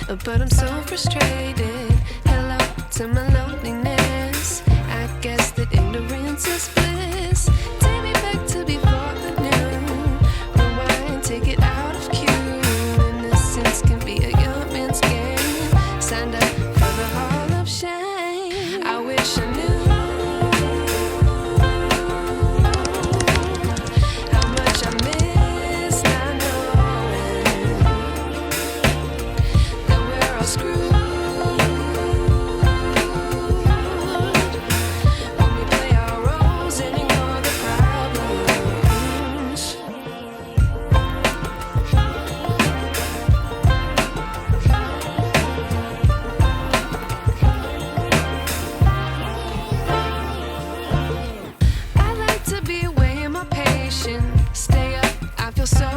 but I'm so frustrated. Hello to my loneliness. I guess that ignorance is bliss. Take me back to before the noon. Rewind, take it out of cue. Innocence can be a young man's game. Signed up for the hall of shame. I wish I knew how much I miss not knowing that we're all screwed when we play our roles and ignore the problems. I like to be away in my patience. Stay up, I feel so